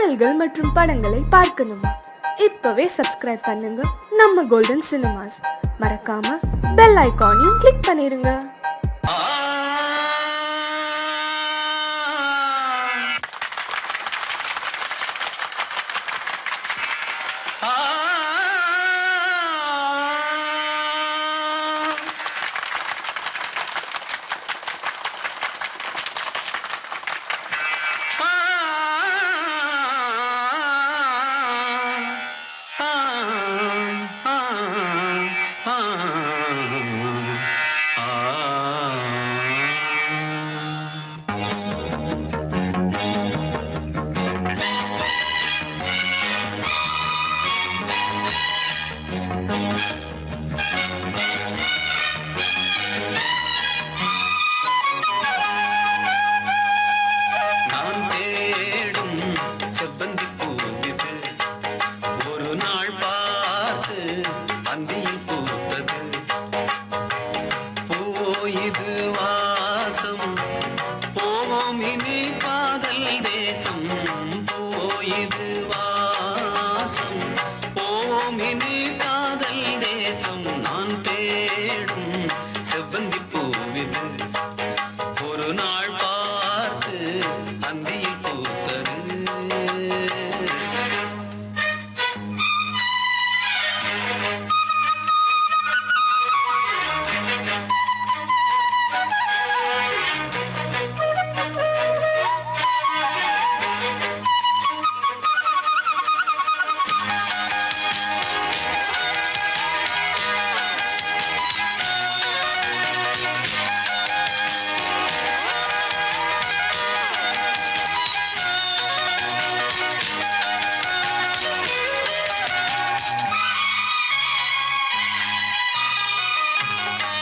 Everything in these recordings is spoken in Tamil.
பாடல்கள் மற்றும் படங்களை பார்க்கணுமா? இப்பவே சப்ஸ்கிரைப் பண்ணுங்க நம்ம கோல்டன் சினிமாஸ். மறக்காம பெல் ஐகானையும் கிளிக் பண்ணிருங்க.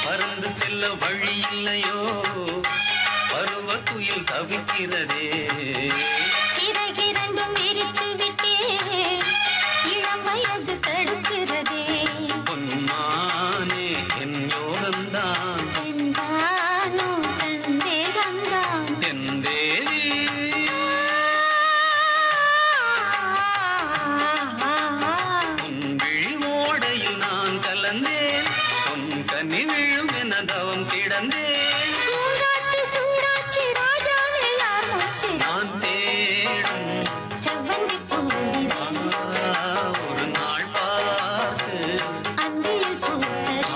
பறந்து செல்ல வழி இல்லையோ, பருவத்துயில் தவிக்கிறதே. சிறகிரண்டும் விரித்து விட்டே, இளம் வயது தடுக்கிறதே. பொன்மானே என் யோகந்தான், என்றானோ சந்தேகந்தான். என் தேவி உன் விழி ஓடையில் நான் கலந்தேன், உன் கனி விழும் என தவம் கிடந்தேன். சூடாச்சி ராஜாவே யார் மூச்சு, நான் தேடும் செவ்வந்தி பூவிதே. ஒரு நாள் பார்த்து அந்தியில் பூத்தது.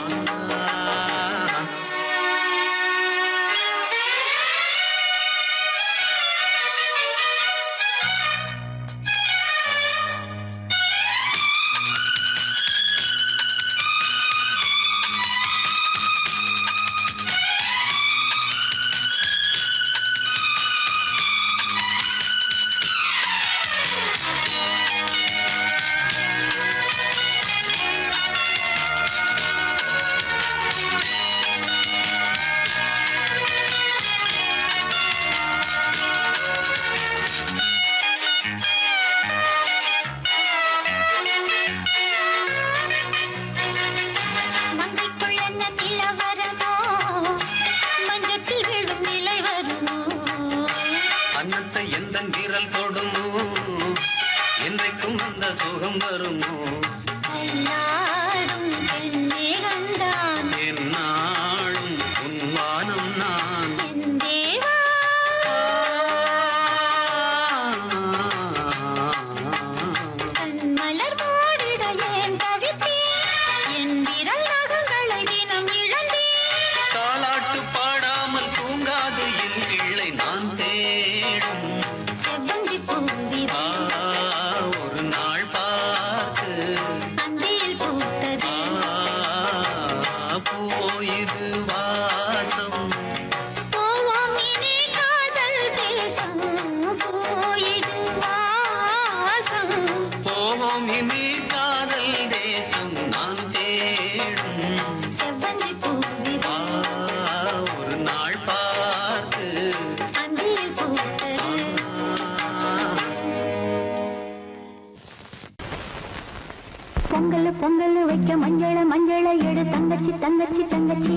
அன்னத்தை எந்த விரல் தொடுமோ, என்றைக்கும் அந்த சுகம் வருமோ. எல்லாரும் பெண்ணே கண்டான், என்னாலும் உன்வானம் நான். என் தேவா. கண் மலர் மூடிட ஏன் தவித்தேன், என் விரல் நகங்களை தினம் இழந்தேன். தாலாட்டு பாடாமல் தூங்காது என் பிள்ளை நான் தேடும். செவ்வந்தி பூவிதே. ஒரு நாள் பார்த்து அந்தியில் பூத்தது. பூவோ இது வாசம், போவோம் இனி காதல் தேசம். போயிது வாசம். போவோம் இனி காதல் தேசம். நான் தேடும் செவ்வந்தி பூவிதே. ஒரு நாள் பார்த்து அந்தியில் பூத்தது. பொங்கல் பொங்கல் வைக்க மஞ்சள மஞ்சள எடு தங்கச்சி தங்கச்சி தங்கச்சி.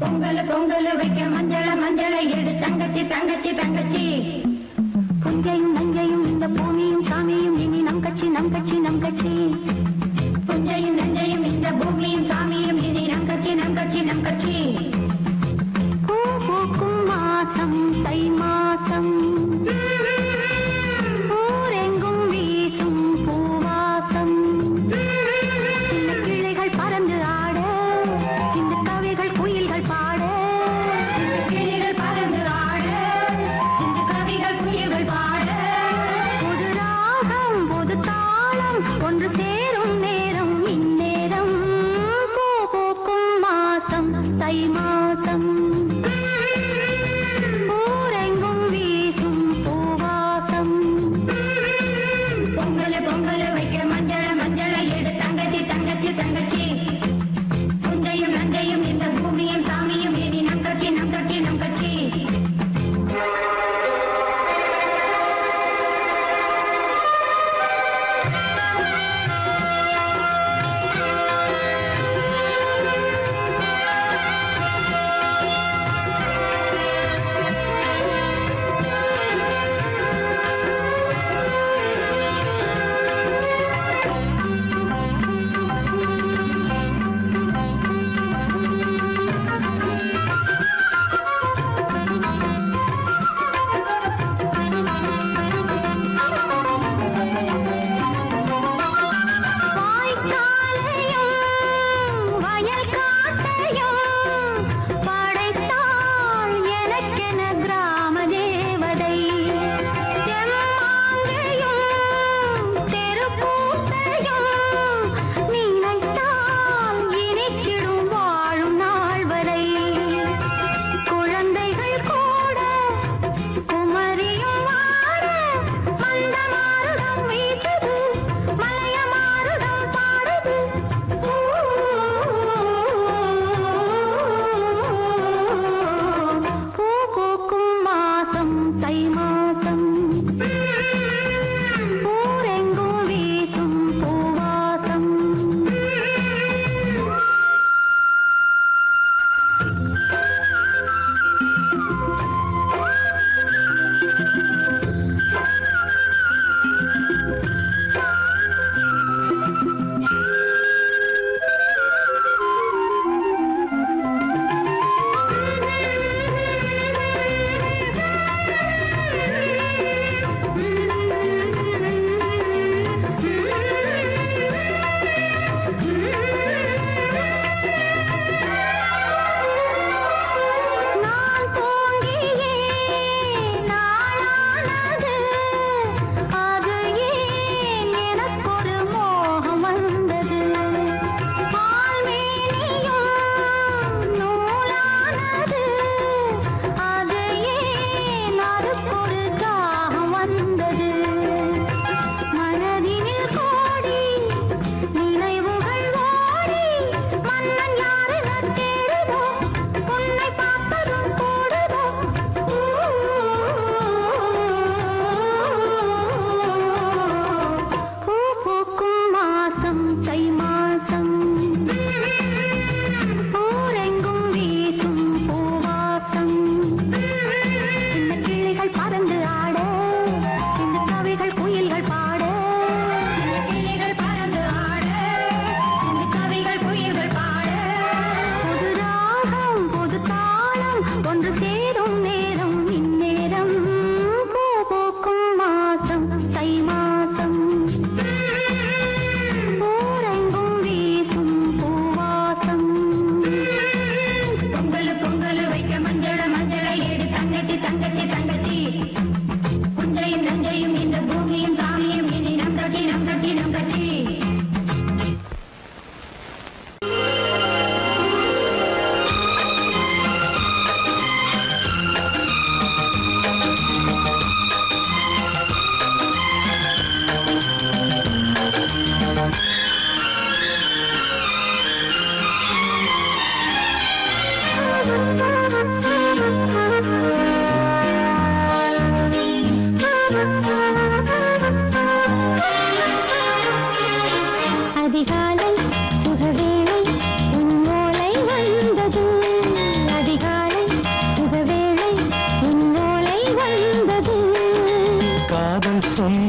பொங்கல் பொங்கல் வைக்க மஞ்சள மஞ்சள எடு தங்கச்சி தங்கச்சி தங்கச்சி. புஞ்சையும் மஞ்சையும் இந்த பூ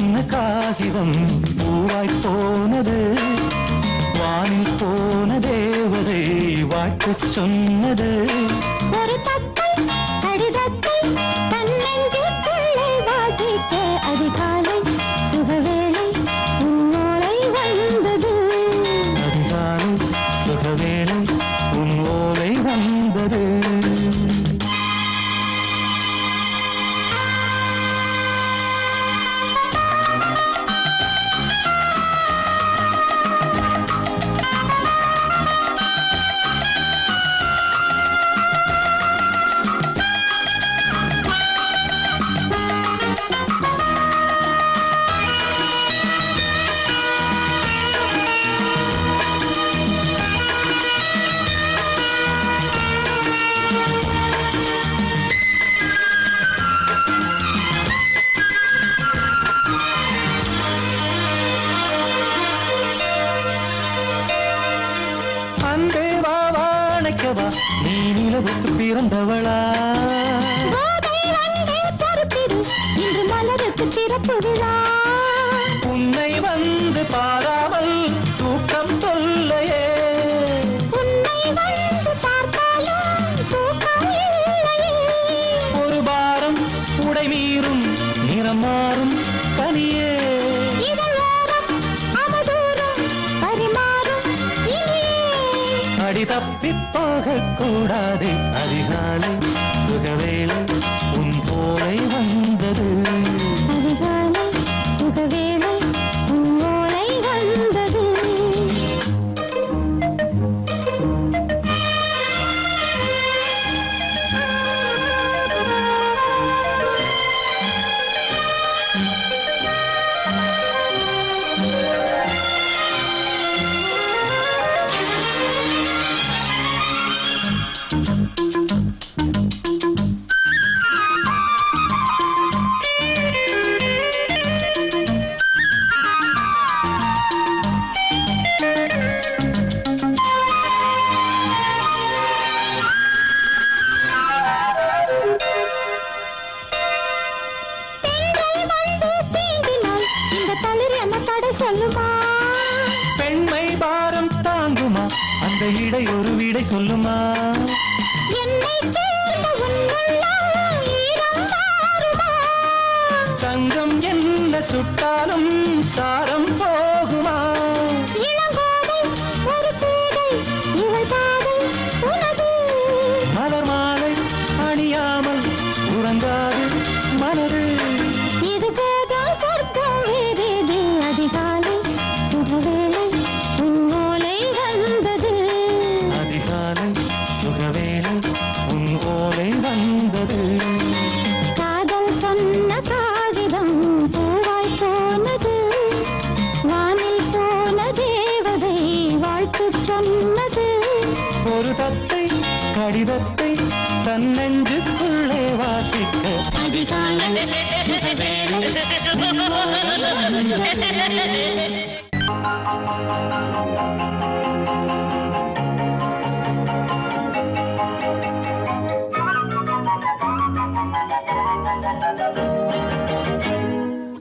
சொன்ன காகிதம் பூவாய் போனது, வானில் போன தேவதை வாழ்த்து சொன்னது. ஒரு தத்தை கடிதத்தை தன்னெஞ்சுக்குள்ளே வாசிக்க அதிகாலை சுகவேளை உன்னோலை வந்தது. அதிகாலை சுகவேளை உன் ஓலை வந்தது. அன்பே வா வாழைக்கவா, நீ நிலவுக்கு பிறந்தவளா? கோதை வந்தே பொறுத்திரு, இன்று மலருக்கு திறப்பு விழா. உன்னை வந்து பாராமல் தூக்கம் தொல்லையே. உன்னை வந்து பார்த்தாலும் தூக்கம் இல்லையே. ஒரு பாரம் உடை மீறும் நிறம் மாறும் தனியே. இதழோரம் அமுதூரம் பரிமாறும் இனியே. அடி தப்பிப் போகக் கூடாது, அதிகாலை சுகவேளை உன் போலை வந்தது. அதிகாலை சுகவேளை உன்னோலை வந்தது. பெண்கள் வந்து தீண்டினால் இந்த தளிர் என்ன தடை சொல்லுமா? பெண்மை பாரம் தாங்குமா, அந்த இடை ஒரு விடை சொல்லுமா? என்னை தேர்ந்த உன்னுள்ளம் ஈரம் மாறுமா? சங்கம் என்ன சுட்டாலும் சாரம் போகுமா? இளங்கோதை ஒரு பேதை இவள் பாதை உனது. மலர் மாலை அணியாமல் உறங்காது மனது. இது போதும் சொர்க்கம் வேறேது. அதிகாலை சுகவேளை உன்னோலை வந்தது. அதிகாலை சுகவேளை உன் ஓலை வந்தது. காதல் சொன்ன காகிதம் பூவாய் போனது, வானில் போன தேவதை வாழ்த்து சொன்னது. ஒரு தத்தை கடிதத்தை தன்னெஞ்சுக்குள்ளே வாசிக்க அதிகாலை சுகவேளை உன்னோலை வந்தது.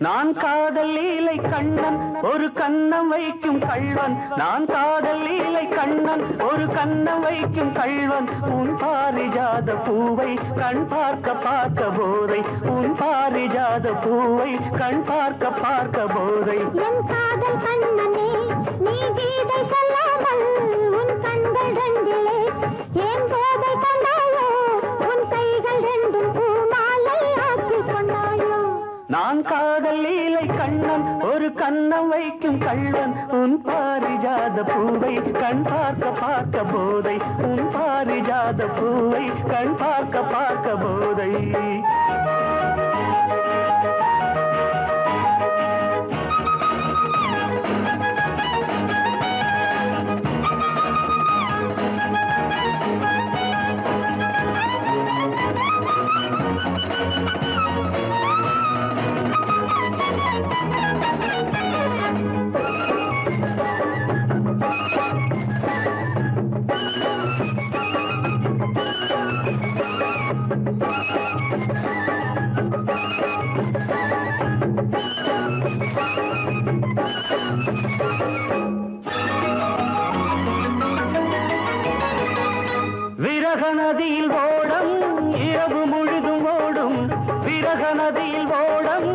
நான் காதல் லீலை கண்ணன் ஒரு கண்ணம் வைக்கும் கள்வன். நான் காதல் லீலை கண்ணன் ஒரு கண்ணம் வைக்கும் கள்வன். உன் பாரிஜாத பூவை கண் பார்க்க பார்க்க போதை. உன் பாரிஜாத பூவை கண் பார்க்க பார்க்க போதை. என் காதல் கண்ணனே நீ கீதை சொல்லாமல் உன் கண்கள் ரெண்டிலே ஏன் போதை கொண்டாயோ? உன் கைகள் ரெண்டும் பூமாலை ஆக்கிக் கொண்டாயோ? நான் காதல் லீலை கண்ணன் ஒரு கண்ணம் வைக்கும் கள்வன். உன் பாரிஜாத பூவை கண் பார்க்க பார்க்க போதை. உன் பாரிஜாத பூவை கண் பார்க்க பார்க்க போதை. விரக நதியில் ஓடம் இரவு முழுதும் ஓடும், விரக நதியில் ஓடம்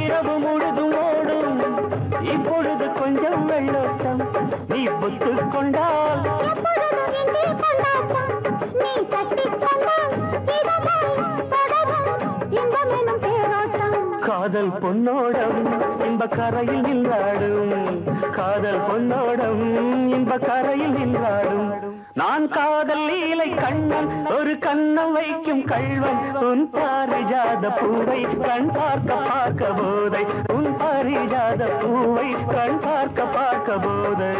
இரவு முழுதும் ஓடும். இப்பொழுது கொஞ்சம் வெள்ளோட்டம் நீ புத்துக் கொண்டால் நீ கட்டிக் கொண்டால் இதமாய் தொடரும் இன்பமெனும் தேரோட்டம். காதல் பொன்னோடம் இன்ப கரையில் நின்றாடும், காதல் பொன்னோடம் இன்ப கரையில் நின்றாடும். நான் காதல் லீலை கண்ணன் ஒரு கண்ணம் வைக்கும் கள்வன், உன் பாரிஜாத பூவை கண் பார்க்க பார்க்க போதை, உன் பாரிஜாத பூவை கண் பார்க்க பார்க்க போதை.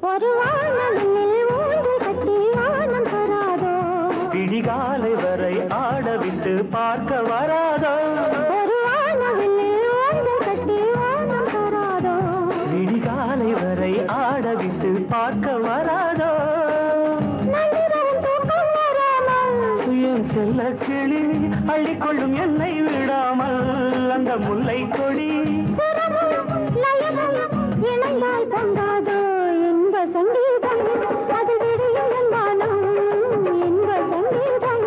ஒரு வானவில் ஊஞ்சல் கட்டி வானம் தராதோ, விடிகாலை வரை ஆடவிட்டு பார்க்க வராதோ. ஒரு வானவில் ஊஞ்சல் கட்டி வானம் தராதோ, விடிகாலை வரை ஆடவிட்டு பார்க்க வராதோ. நள்ளிரவில் தூக்கம் வராமல் என் செல்ல கிளி அள்ளிக்கொள்ளும் என்னை விடாமல் அந்த முல்லை கொடி சுரமும் லயமும் இணையாய் பொங்காதோ. இன்ப சங்கீதம் அது விடியும் என்மானம், இன்ப சங்கீதம்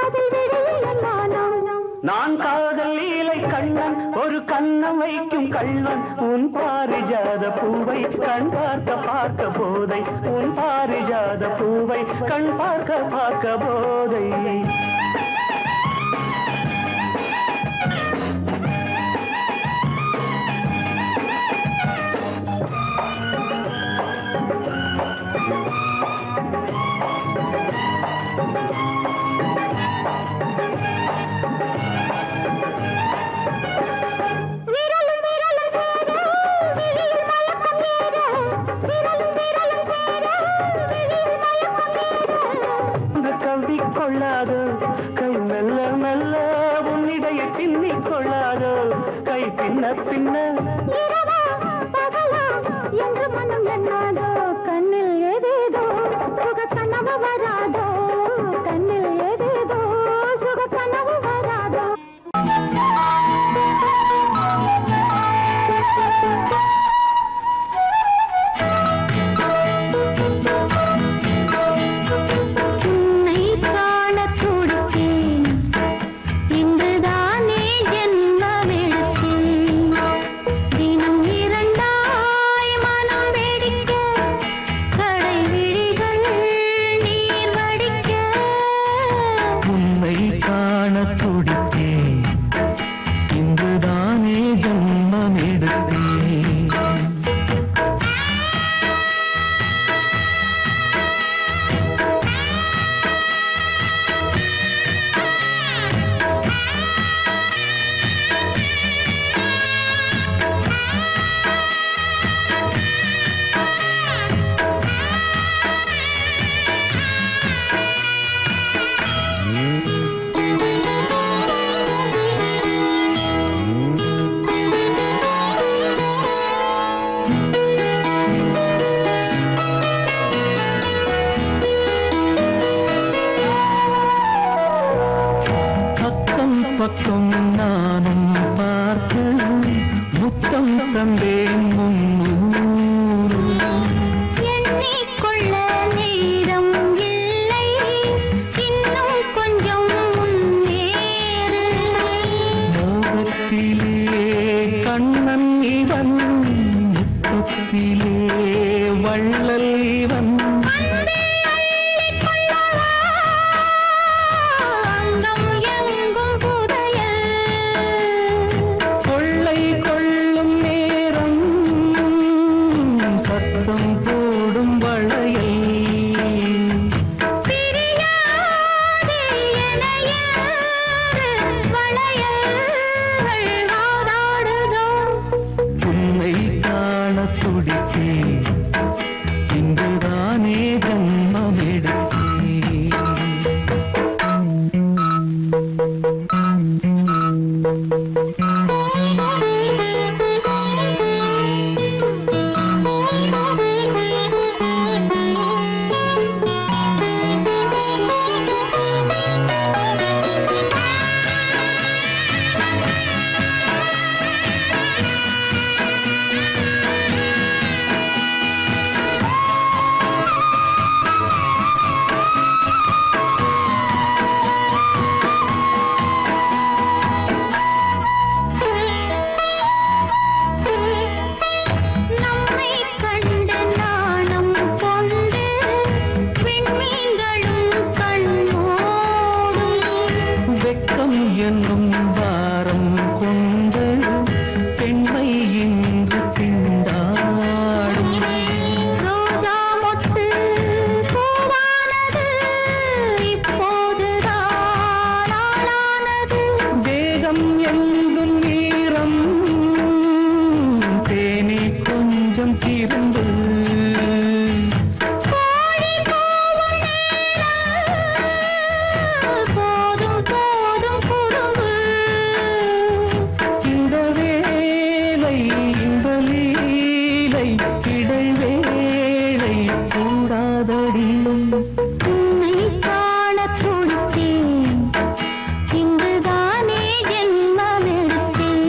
அது விடியும் என்மானம். நான் காதல் லீலை கண்ணன் ஒரு கண்ணம் வைக்கும் கள்வன், உன் பாரிஜாத பூவை கண் பார்க்க பார்க்க போதை, உன் பாரிஜாத பூவை கண் பார்க்க பார்க்க போதை. விரலும் விரலும் சேர விழியில் மயக்கம் ஏற, விரலும் விரலும் சேர விழியில் மயக்கம் ஏற. கவி கொள்ளாதோ கை மெல்ல மெல்ல உன்னிடைய பின்னிக் கொள்ளாதோ கை பின்ன பின்ன. இரவா பகலா என்று மனம் எண்ணாதோ, கண்ணில் ஏதேதோ சுக கனவு வராதோ, கண்ணில் ஏதேதோ சுக கனவு வராதோ. உன்னை காணத் துடித்தேன், இன்றுதானே ஜென்மமெடுத்தேன். தினம் இரண்டாய் மனம் வெடிக்க, கடை விழிகள் நீர் வடிக்க. உன்னை காண துடித்தேன், இன்றுதானே ஜன்மம் எடுத்தேன். பக்கம் பக்கம் நானும் பார்த்து முத்தம் தந்தேன் முன்னூறு. எண்ணிக்கொள்ள நேரம் இல்லை, இன்னும் கொஞ்சம் முன்னேறு. மோகத்திலே கண்ணன் இவன், முத்தத்திலே வள்ளல் இவன். அங்கம் எங்கும் புதையல், கொள்ளை கொள்ளும் நேரம் சத்தம் போடும் வளையல். பிரியாதே என யாரு வளையல்கள் வாதாடுதோ. உன்னை காண துடித்தேன், காதடி உன்னை காண துடித்தேன் இங்குதானே ஜென்மமெடுத்தேன்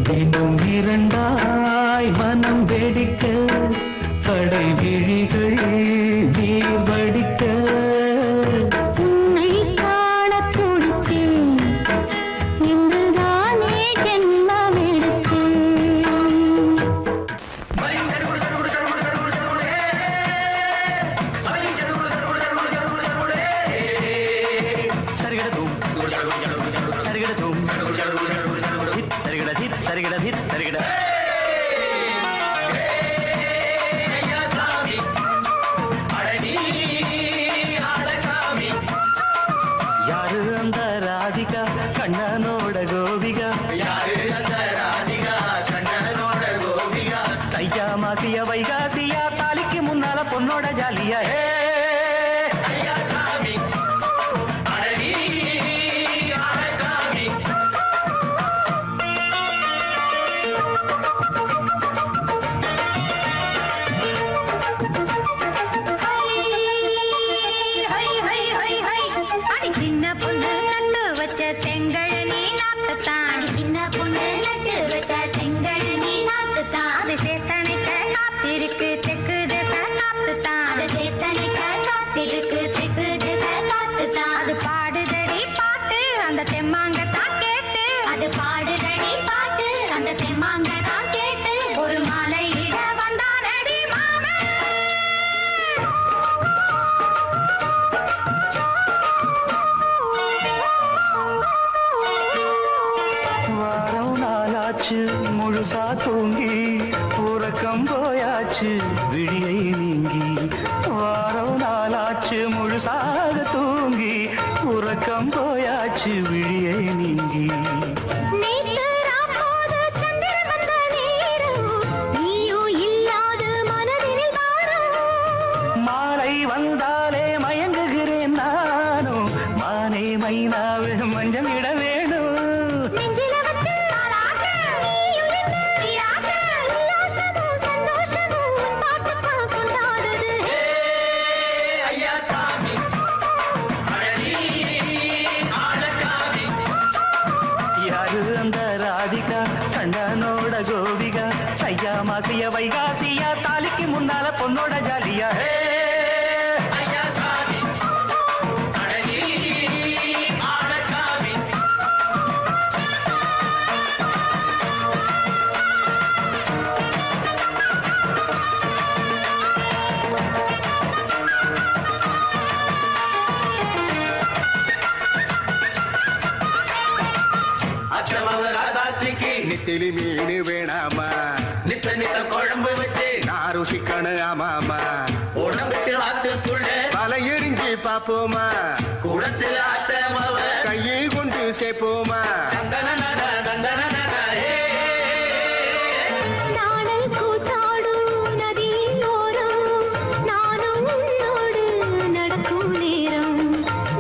தினம் இரண்டாய் மனம் வெடிக்க கடை விழிகள் நீர் வடிக்க உன்னை காண துடித்தேன் இங்குதானே ஜென்மமெடுத்தேன் சரிகடதும் சரிகடதும் சித் சரிகட சித் சரிகட சித் சரிகட யாரு அந்த ராதிகா கண்ணனோட கோபிகா தையா மாசிய வைகாசியா தாலிக்கு முன்னால பொண்ணோட ஜாலியா அடி சின்ன பொண்ணு நட்டு வச்ச செங்கழனி நாத்துத்தான் சின்ன பொண்ணு நட்டு வச்ச செங்கழனி நாத்துத்தான் அது சேத்தனைக்க காத்திருக்கு தெற்கு திசை காத்துத்தான் அது சேத்தனைக்க காத்திருக்கு தெற்கு திசை காத்துத்தான் அது பாடுதடி பாட்டு அந்த தெம்மாங்கத்தான் கேட்டு அது பாடுதடி பாட்டு அந்த தெம்மாங்கத்தான் கேட்டு ஒரு மாலையிட வந்தானடி மாமன் வாரம் நாளாச்சு முழுசா தூங்கி உறக்கம் போயாச்சு விடியை நீங்கி வாரம் நாளாச்சு முழுசாக தூங்கி உறக்கம் போயாச்சு விடியை நீங்கி நேத்து ராப்போது சந்திரன் வந்த நேரம் நீயும் இல்லாத மனதினில் வாரம் மாலை வந்தாலே மயங்குகிறேன் நானும் மானே மைனாவே மஞ்சம் இட வேணும் நெஞ்சில வச்சு ஆளாட்ட நீயும் என்ன நீராட்ட உல்லாசமும் சந்தோஷமும் உன் பாட்டுத்தான் கொண்டாடுது யாரு அந்த ராதிகா கண்ணனோட கோபிகா சையா மாசிய வைகாசியா தாலிக்கு முன்னால பொண்ணோட ஜாலியா நெத்திலி மீன் வேணாமா நித்த நித்த குழம்பு வச்சு நான் ருசிக்கணும் ஆமாமா உடம்பிட்டு ஆத்துக்குள்ள பல எரிஞ்சு பாப்போமா குடத்துல ஆத்தமாவ கையை கொண்டு சேர்ப்போமா தந்தன தந்தன நாடல் கூத்தாடும் நதியின் ஓரம் நானும் உன்னோடு நடக்கும் நேரம்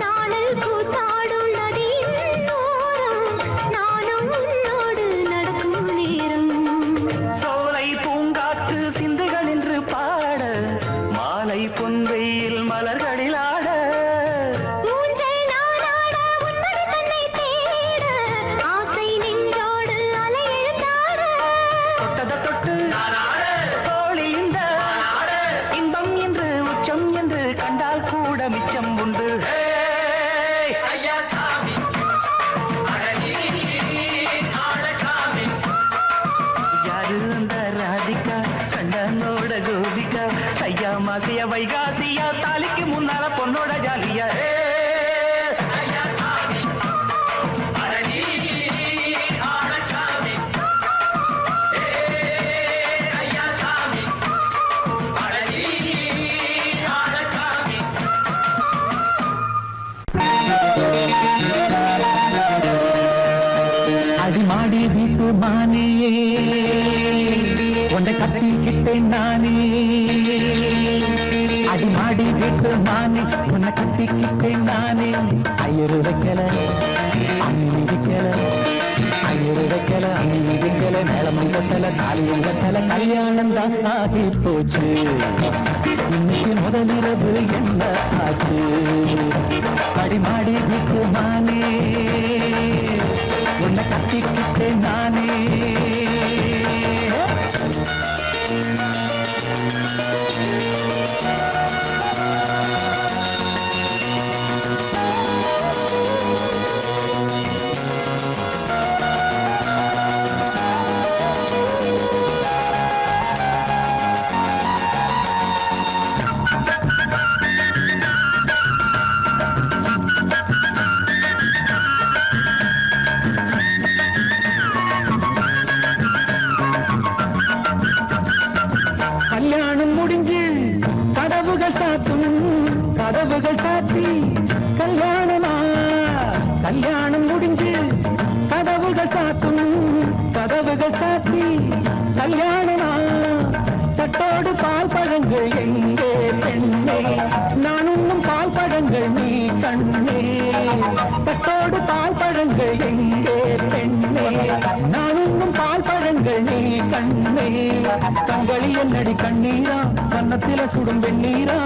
நாடல் கூத்தாடும் நதியின் ஓரம் நானும் உன்னோடு நடக்கும் நேரம் சோலை பூங்காற்று சிந்துகள் என்று பாட மாலை பொன்வெயில் மலர்களில் ஆட ஊஞ்சல் நானாட உன்மடி தன்னை தேட ஆசை நெஞ்சோடு அலை எழுந்தாட தொட்டத தொட்டு தோழி இந்த இன்பம் என்று உச்சம் என்று கண்டால் கூட மிச்சம் உண்டு யாரு அந்த ராதிகா கண்ணனோட கோபிகா சையா மாசிய வைகாசியா தாலிக்கு முன்னால பொண்ணோட ஜாலியா அடிமாடி வீட்டு மானே உன்னை கட்டிக்கிட்டேன் நானே அடிமாடி வீட்டு மானே உன்னை கட்டிக்கிட்டேன் நானே ஐயரு வைக்கல அம்மி வைக்கல ஐயரு வைக்கல அம்மி வைக்கல மேளமும் கட்டல தாலியும் கட்டல கல்யாணம் தான் ஆகி போச்சு இன்னைக்கு முதலிரவு என்ன ஆச்சு அடிமாடி விட்டு நானே உன்னை கட்டிக்கிட்டேன் நானே கல்யாணம் முடிஞ்சு கதவுகள் சாத்தும் கதவுகள் சாத்தி கல்யாணமா கல்யாணம் முடிஞ்சு கதவுகள் சாத்தும் கதவுகள் சாத்தி கல்யாணமா தட்டோடு பால் பழங்கள் எங்கே பெண்ணே நான் உண்ணும் பால் பழங்கள் நீ கண்ணே தட்டோடு பால் பழங்கள் எங்கே பெண்ணே நான் உண்ணும் பால் பழங்கள் நீ கண்ணே கண்களி என்னடி கண்ணீரா கன்னத்தில சுடும் வெண்ணீரா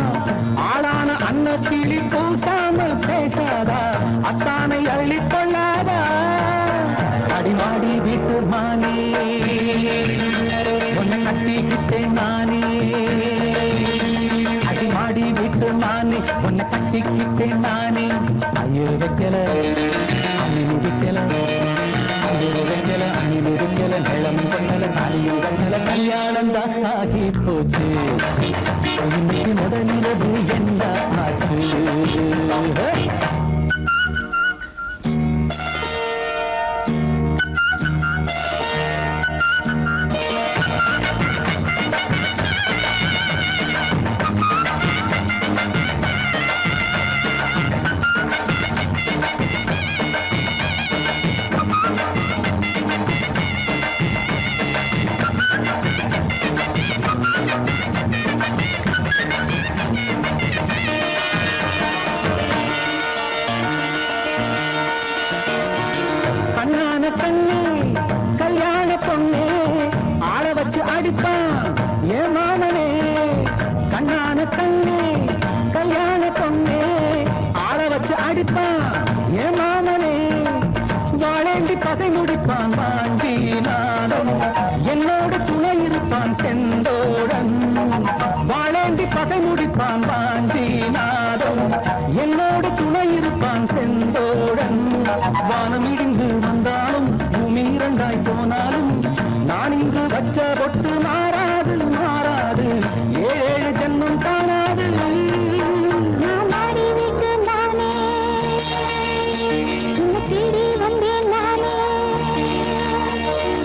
ஆளான அன்னக்கிளி பூசாமல் பேசாதா அத்தானை அள்ளிக் கொள்ளாதா அடிமாடி வீட்டு மானே உன்னை கட்டிக்கிட்டேன் நானே அடிமாடி வீட்டு மானே உன்னை கட்டிக்கிட்டேன் நானே ஐயர் வைக்கல அம்மி வைக்கல ஐயர் வைக்கல அம்மி வைக்கல நிலம் கொண்டல தாலியும் கண்டல கல்யாணம் தான் ஆகி போச்சு இன்னைக்கு முதலிரவு என்ன ஆச்சு கண்ணான கண்ணே கல்யாண பொண்ணே ஆள வச்சு அடிப்பான் ஏன் மாமனே கண்ணான கண்ணே கல்யாண பொண்ணே ஆள வச்சு அடிப்பான் ஏன் மாமனே வாழேந்தி பகை முடிப்பான் வாஞ்சி நாடம் என்னோடு துணை இருப்பான் செந்தோடன் வாழேந்தி பகை முடிப்பான் வாஞ்சி நாடம் என்னோடு துணை இருப்பான் செந்தோடன் வானம் இடிந்து வந்தாலும் பூமி இரண்டாய் போனாலும் நான் இங்கு வச்ச பொட்டு மாறாது மாறாது ஏழு ஜென்மம் காணாது நான் ஆடி விட்டு நானே உன்னை தேடி வந்தேன் நானே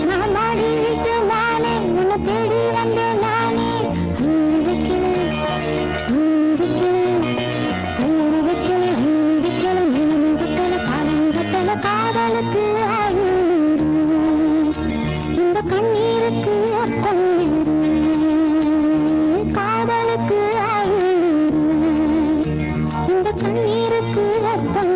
நான் ஆடி விட்டு நானே உன்னை தேடி வந்தேன் நானே காதலுக்கு இந்த கண்ணீருக்கு அர்த்தம் காதலுக்கு இந்த கண்ணீருக்கு அர்த்தம்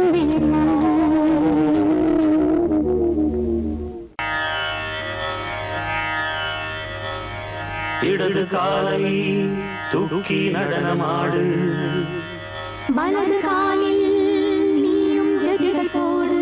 இடது காலை தூக்கி நடனமாடு வலது காலில் நீயும் ஜதிகள் போடு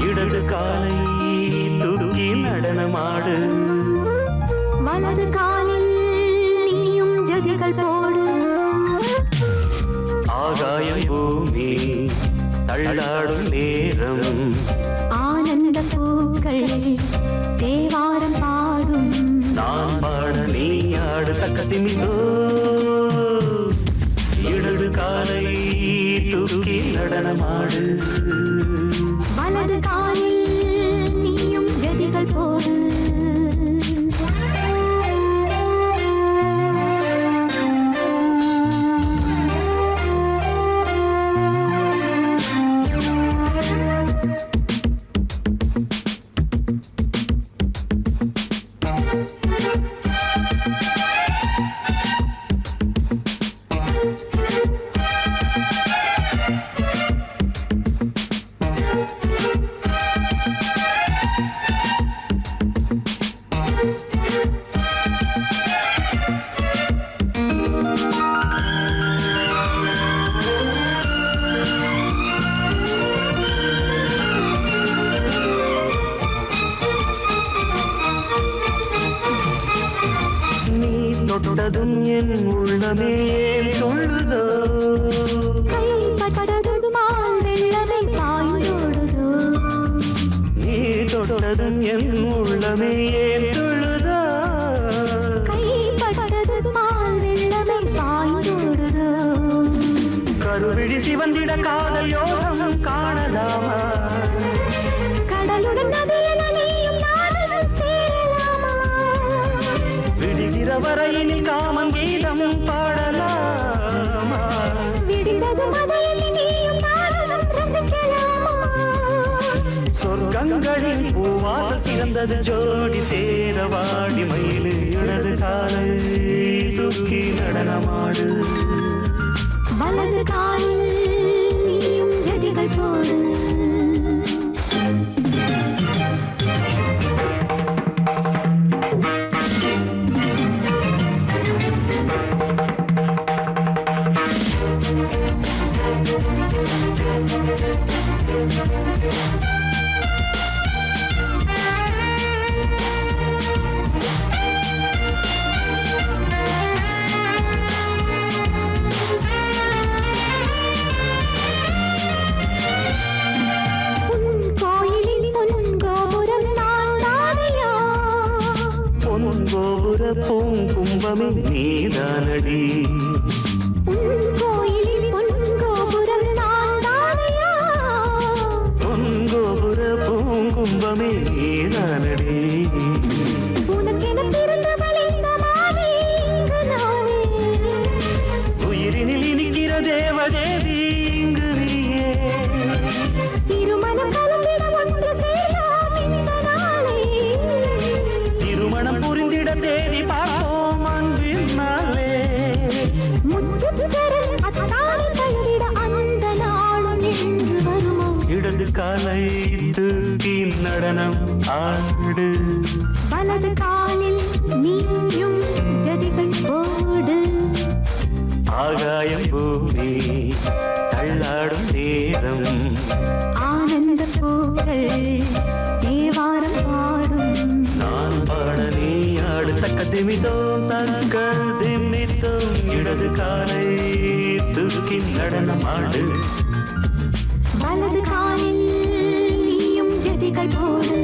இடது காலை தூக்கி நடனமாடு வலது காலில் நீயும் ஜதிகள் போடு ஆகாயம் பூமி தள்ளாடும் நேரம் ஆனந்த பூக்கள் தேவாரம் பாடும் நான் பாட நீ ஆடு தக்கத்திமிதோ இடது காலை தூக்கி நடனமாடு வலது காலில் நீயும் என் உள்ளமே ஏன் சொல்லுதோ கைப்பட்டதுமால் வெள்ளமே பாய்ந்தோடுதோ நீ தொடரும் என் உள்ளமே ஏன் சொல்லுதோ கைப்பட்டதுமால் வெள்ளமே பாய்ந்தோடுதோ கருவிழி சிவந்திட காதல் யோகம் காணலாமா கடலுடன் நதியில் நீயும் நானும் சேரலாமா விடுகிற வரையினில் காமன் கீதம் பாடலாமா விடிந்தது மதையில் நீயும் நானும் ரசிக்கலாமா சொர்க்கங்களின் பூவாசல் சிறந்தது ஜோடி சேரவாடி மயிலு இடது காலை தூக்கி நடனமாடு வலது காலில் நீயும் ஜதிகள் போடு பொன்கோபுர பூங்கும்பமே நீதானடி கோயிலில் பொன்கோபுரம் நான் தானையா பொன்கோபுர பூங்கும்பமே நீதானடி உனக்கென பிறந்தவள் இந்த மாமி இங்கு நானே உயிரினில் இனிக்கிற தேவதேவி இங்கு நீயே திருமணம் கலந்திட ஒன்று சேரலாம் இந்த நாளே திருமணம் புரிந்திட தேதி பார்ப்போம் அன்பினாலே முத்துச்சரல் அத்தானை தழுவிட அந்த நாளும் என்று வருமோ இடது காலை தூக்கி நடனம் ஆடு வலது காலில் நீயும் ஜதிகள் போடு ஆகாயம் பூமி தள்ளாடும் நேரம் ஆனந்த பூக்கள் தேவாரம் பாடும் நான் பாட நீ ஆடு தக்க திமித்தோம் தங்கள் திமித்தோம் இடது காலை தூக்கி நடனம் ஆடு வலது காலில் நீயும் ஜதிகள் போடு